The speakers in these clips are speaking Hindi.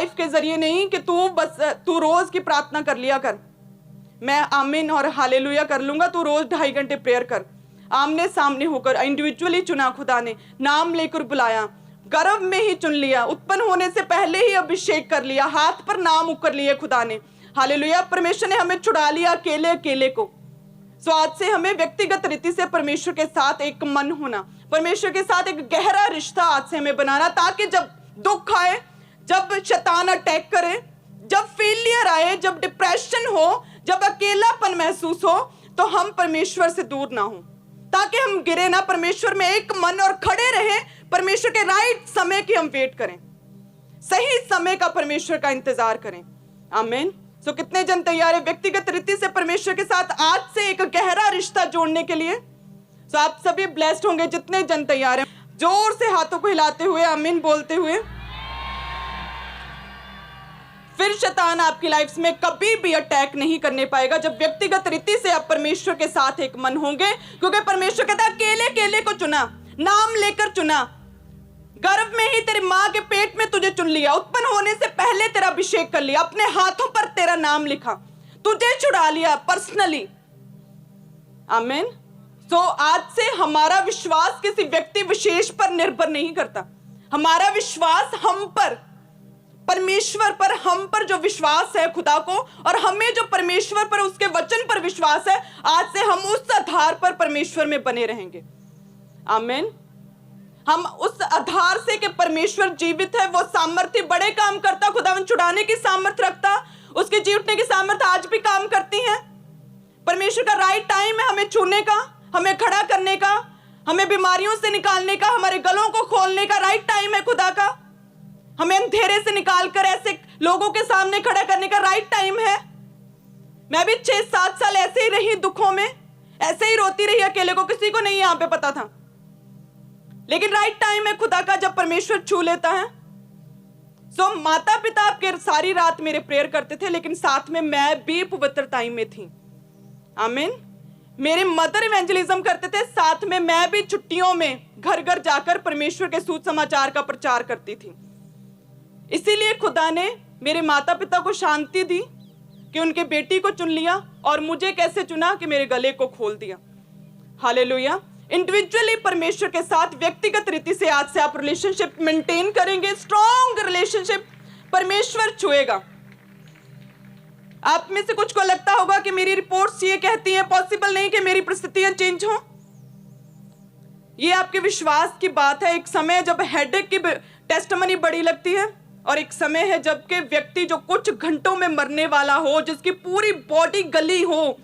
लाइफ के जरिए नहीं कि तू रोज की प्रार्थना कर लिया कर, मैं आमीन और हालेलुया कर लूंगा, तू रोज 2.5 घंटे प्रेयर कर। आमने सामने होकर इंडिविजुअली चुना, खुदा ने नाम लेकर बुलाया, गर्भ में ही चुन लिया, उत्पन्न होने से पहले ही अभिषेक कर लिया, हाथ पर नाम उकर लिए खुदा ने। हालेलुया। परमेश्वर ने हमें छुड़ा लिया अकेले अकेले को। सो आज से हमें व्यक्तिगत रीति से परमेश्वर के साथ एक मन होना, परमेश्वर के साथ एक गहरा रिश्ता आज से हमें बनाना, ताकि जब दुख आए, जब शैतान अटैक करे, जब फेलियर आए, जब डिप्रेशन हो, जब अकेलापन महसूस हो, तो हम परमेश्वर से दूर ना हो, ताकि हम गिरे ना, परमेश्वर में एक मन और खड़े रहें, परमेश्वर के राइट समय की हम वेट करें, सही समय का परमेश्वर का इंतजार करें। आमीन। सो कितने जन तैयार है व्यक्तिगत रीति से परमेश्वर के साथ आज से एक गहरा रिश्ता जोड़ने के लिए? सो आप सभी ब्लेस्ड होंगे जितने जन तैयार हैं, जोर से हाथों को हिलाते हुए आमीन बोलते हुए। फिर शैतान आपकी लाइफ में कभी भी अटैक नहीं करने पाएगा जब व्यक्तिगत रीति से आप परमेश्वर के साथ एक मन होंगे, क्योंकि परमेश्वर कहता है अकेले अकेले को चुना, नाम लेकर चुना, गर्भ में ही तेरी माँ के पेट में तुझे चुन लिया, उत्पन्न होने से पहले तेरा अभिषेक कर लिया, अपने हाथों पर तेरा नाम लिखा, तुझे छुड़ा लिया पर्सनली। आमीन। सो आज से हमारा विश्वास किसी व्यक्ति विशेष पर निर्भर नहीं करता, हमारा विश्वास हम पर, परमेश्वर पर, हम पर जो विश्वास है खुदा को, और हमें जो परमेश्वर पर, उसके वचन पर विश्वास है, आज से हम उस आधार पर परमेश्वर में बने रहेंगे। आमीन। हम उस आधार से कि परमेश्वर जीवित है, वो सामर्थ्य बड़े काम करता, खुदावन छुड़ाने की सामर्थ्य रखता, उसके जी उठने की सामर्थ्य आज भी काम करती है। परमेश्वर का राइट टाइम है हमें छूने का, हमें खड़ा करने का, हमें बीमारियों से निकालने का, हमारे गलों को खोलने का राइट टाइम है खुदा का, हमें अंधेरे से निकालकर ऐसे लोगों के सामने खड़ा करने का राइट टाइम है। मैं भी 6-7 साल ऐसे ही रही, दुखों में ऐसे ही रोती रही अकेले को, किसी को नहीं यहाँ पे पता था, लेकिन राइट टाइम है खुदा का जब परमेश्वर छू लेता है। सो माता पिता आपके सारी रात मेरे प्रेयर करते थे, लेकिन साथ में मैं भी पवित्र टाइम में थी। आमीन। मेरे मदर इवेंजलिज्म करते थे, साथ में मैं भी छुट्टियों में घर घर जाकर परमेश्वर के सुसमाचार का प्रचार करती थी। इसीलिए खुदा ने मेरे माता पिता को शांति दी कि उनके बेटी को चुन लिया, और मुझे कैसे चुना कि मेरे गले को खोल दिया। हालेलुया। इंडिविजुअली परमेश्वर के साथ व्यक्तिगत रीति से आज से आप रिलेशनशिप मेंटेन करेंगे, स्ट्रॉन्ग रिलेशनशिप, परमेश्वर छुएगा। आप में से कुछ को लगता होगा कि मेरी रिपोर्ट्स ये कहती हैं, पॉसिबल नहीं कि मेरी परिस्थितियां चेंज हो। ये आपके विश्वास की बात है। एक समय जब हेडेक की टेस्टमनी बड़ी लगती है, और एक समय है जबकि व्यक्ति जो कुछ घंटों में मरने वाला हो, जिसकी पूरी बॉडी गली हो,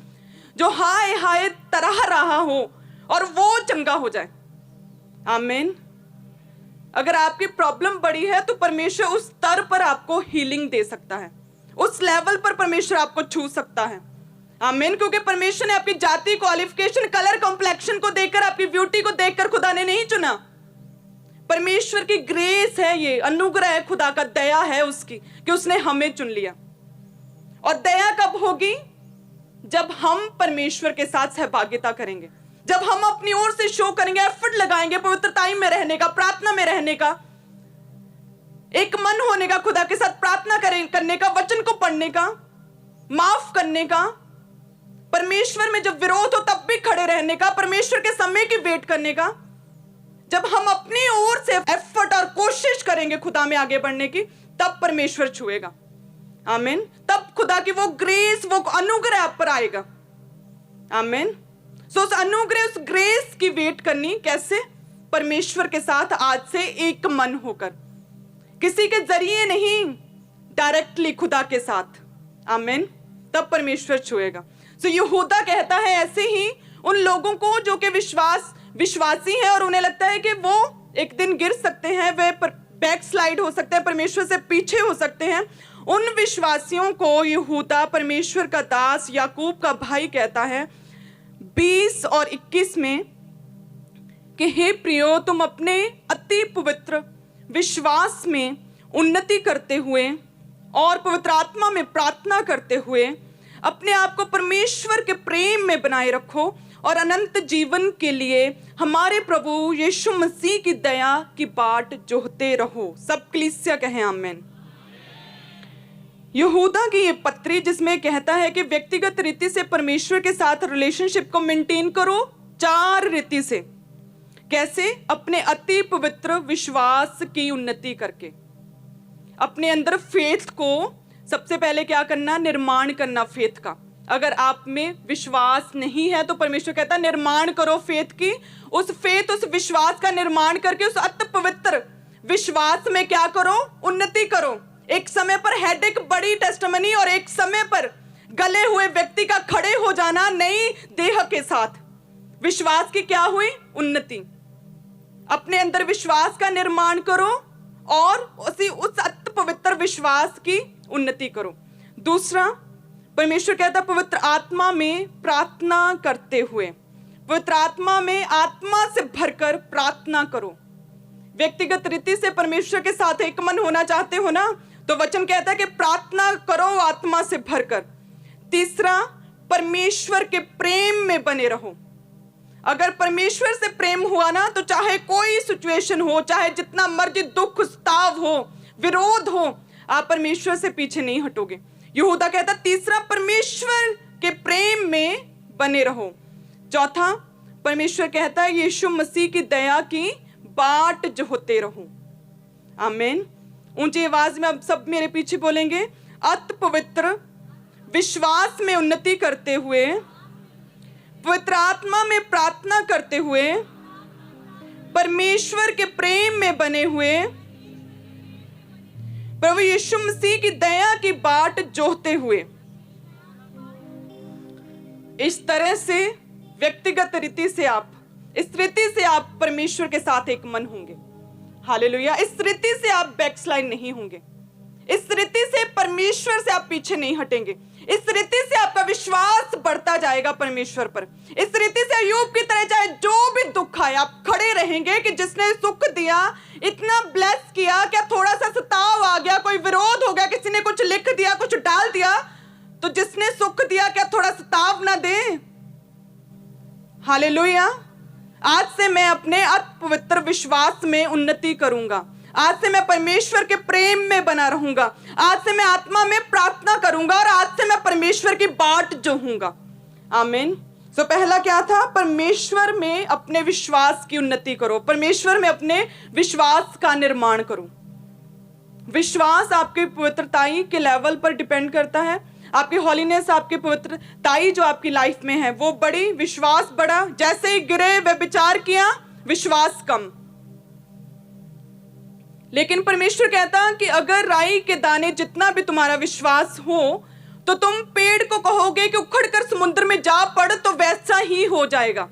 जो हाय हाय तरह रहा हो, और वो चंगा हो जाए। आमीन। अगर आपकी प्रॉब्लम बड़ी है तो परमेश्वर उस स्तर पर आपको हीलिंग दे सकता है, उस लेवल पर परमेश्वर आपको छू सकता है। आमीन। क्योंकि परमेश्वर ने आपकी जाति, क्वालिफिकेशन, कलर, कॉम्प्लेक्शन को देखकर, आपकी ब्यूटी को देखकर खुदा ने नहीं चुना। परमेश्वर की ग्रेस है, ये अनुग्रह है खुदा का, दया है उसकी कि उसने हमें चुन लिया। और दया कब होगी? जब हम परमेश्वर के साथ सहभागिता करेंगे, जब हम अपनी ओर से शो करेंगे, एफर्ट लगाएंगे पवित्र टाइम में रहने का, प्रार्थना में रहने का, एक मन होने का, खुदा के साथ प्रार्थना करने का, वचन को पढ़ने का, माफ करने का, परमेश्वर में जब विरोध हो तब भी खड़े रहने का, परमेश्वर के समय की वेट करने का। जब हम अपनी ओर से एफर्ट और कोशिश करेंगे खुदा में आगे बढ़ने की, तब परमेश्वर छुएगा। आमीन। तब खुदा की वो ग्रेस, वो अनुग्रह आप पर आएगा। आमीन। सो उस अनुग्रह, उस ग्रेस की वेट करनी कैसे? परमेश्वर के साथ आज से एक मन होकर, किसी के जरिए नहीं, डायरेक्टली खुदा के साथ। आमीन। तब परमेश्वर छुएगा। सो यहूदा कहता है ऐसे ही उन लोगों को जो कि विश्वासी है, और उन्हें लगता है कि वो एक दिन गिर सकते हैं, वे बैक स्लाइड हो सकते हैं, परमेश्वर से पीछे हो सकते हैं, उन विश्वासियों को यहूदा, परमेश्वर का दास, याकूब का भाई कहता है 20 और 21 में कि हे प्रियो, तुम अपने अति पवित्र विश्वास में उन्नति करते हुए और पवित्र आत्मा में प्रार्थना करते हुए अपने आप को परमेश्वर के प्रेम में बनाए रखो, और अनंत जीवन के लिए हमारे प्रभु यीशु मसीह की दया की बाट जोहते रहो। सब कलीसिया कहें आमीन। यहूदा की ये पत्री जिसमें कहता है कि व्यक्तिगत रीति से परमेश्वर के साथ रिलेशनशिप को मेंटेन करो 4 रीति से। कैसे? अपने अति पवित्र विश्वास की उन्नति करके, अपने अंदर फेथ को सबसे पहले क्या करना? निर्माण करना फेथ का। अगर आप में विश्वास नहीं है तो परमेश्वर कहता है निर्माण करो फेथ की। उस फेथ, उस विश्वास का निर्माण करके उस अति पवित्र विश्वास में क्या करो? उन्नति करो। एक समय पर हेडेक, बड़ी टेस्टिमनी, और एक समय पर गले हुए व्यक्ति का खड़े हो जाना नई देह के साथ। विश्वास की क्या हुई? उन्नति। अपने अंदर विश्वास का निर्माण करो और उस अति पवित्र विश्वास की उन्नति करो। दूसरा, परमेश्वर कहता है पवित्र आत्मा में प्रार्थना करते हुए, पवित्र आत्मा में आत्मा से भरकर प्रार्थना करो। व्यक्तिगत रीति से परमेश्वर के साथ एक मन होना चाहते हो ना, तो वचन कहता है कि प्रार्थना करो आत्मा से भरकर। तीसरा, परमेश्वर के प्रेम में बने रहो। अगर परमेश्वर से प्रेम हुआ ना, तो चाहे कोई सिचुएशन हो, चाहे जितना मर्जी दुख ताव हो, विरोध हो, आप परमेश्वर से पीछे नहीं हटोगे। यहूदा कहता तीसरा, परमेश्वर के प्रेम में बने रहो। चौथा, परमेश्वर कहता है यीशु मसीह की दया की बाट जोहते रहो। आमीन। ऊंची आवाज में अब सब मेरे पीछे बोलेंगे, अति पवित्र विश्वास में उन्नति करते हुए, पवित्र आत्मा में प्रार्थना करते हुए, परमेश्वर के प्रेम में बने हुए, प्रभु यीशु मसीह की दया की बाट जोहते हुए। इस तरह से व्यक्तिगत रीति से आप, इस रीति से आप परमेश्वर के साथ एक मन होंगे। हालेलुया। इस रीति से आप बैकस्लाइड नहीं होंगे। इस रीति से परमेश्वर से आप पीछे नहीं हटेंगे। इस रीति से आपका विश्वास बढ़ता जाएगा परमेश्वर पर। इस रीति से अय्यूब की तरह चाहे जो भी दुख आए, आप खड़े रहेंगे कि जिसने सुख दिया, इतना ब्लेस किया, क्या थोड़ा सा सताव आ गया, कोई विरोध हो गया, किसी ने कुछ लिख दिया, कुछ डाल दिया, तो जिसने सुख दिया क्या थोड़ा सताव ना दे? हालेलुया। आज से मैं अपने अति पवित्र विश्वास में उन्नति करूंगा। आज से मैं परमेश्वर के प्रेम में बना रहूंगा। आज से मैं आत्मा में प्रार्थना करूंगा और आज से मैं परमेश्वर की बाट जोहूंगा। आमीन। तो पहला क्या था? परमेश्वर में अपने विश्वास की उन्नति करो, परमेश्वर में अपने विश्वास का निर्माण करो। विश्वास आपकी पवित्रताई के लेवल पर डिपेंड करता है। आपकी हॉलीनेस, आपकी पवित्रताई जो आपकी लाइफ में है वो बड़ी, विश्वास बड़ा। जैसे ही गिरे वे विचार किया, विश्वास कम। लेकिन परमेश्वर कहता कि अगर राई के दाने जितना भी तुम्हारा विश्वास हो, तो तुम पेड़ को कहोगे कि उखड़कर समुद्र में जा पड़, तो वैसा ही हो जाएगा।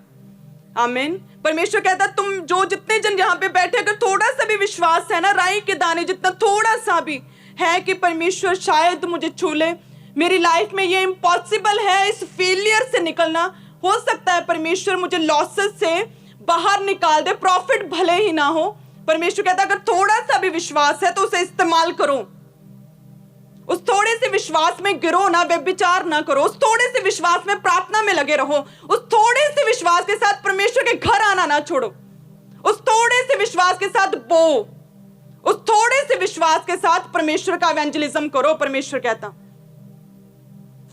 आमीन। परमेश्वर कहता तुम जो जितने जन यहाँ पे बैठे, अगर थोड़ा सा भी विश्वास है ना, राई के दाने जितना थोड़ा सा भी है कि परमेश्वर शायद मुझे छू ले, मेरी लाइफ में ये इम्पॉसिबल है इस फेलियर से निकलना, हो सकता है परमेश्वर मुझे लॉसेस से बाहर निकाल दे, प्रॉफिट भले ही ना हो। परमेश्वर कहता अगर थोड़ा सा भी विश्वास है तो उसे इस्तेमाल करो। उस थोड़े से विश्वास में गिरो ना, व्यभिचार ना करो। उस थोड़े से विश्वास में प्रार्थना में लगे रहो। उस थोड़े से विश्वास के साथ परमेश्वर के घर आना ना छोड़ो। उस थोड़े से विश्वास के साथ उस थोड़े से विश्वास के साथ परमेश्वर का इवेंजलिज्म करो। परमेश्वर कहता,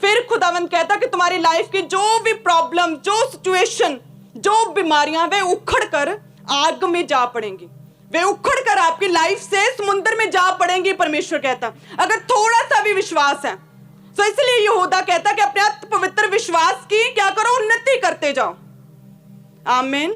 फिर खुदावंद कहता कि तुम्हारी लाइफ की जो भी प्रॉब्लम, जो सिचुएशन, जो बीमारियां, वे उखड़ कर आग में जा पड़ेंगी, वे उखड़ कर आपकी लाइफ से समुद्र में जा पड़ेंगी। परमेश्वर कहता अगर थोड़ा सा भी विश्वास है। तो इसलिए यहूदा कहता कि अपने पवित्र विश्वास की क्या करो? उन्नति करते जाओ। आमीन।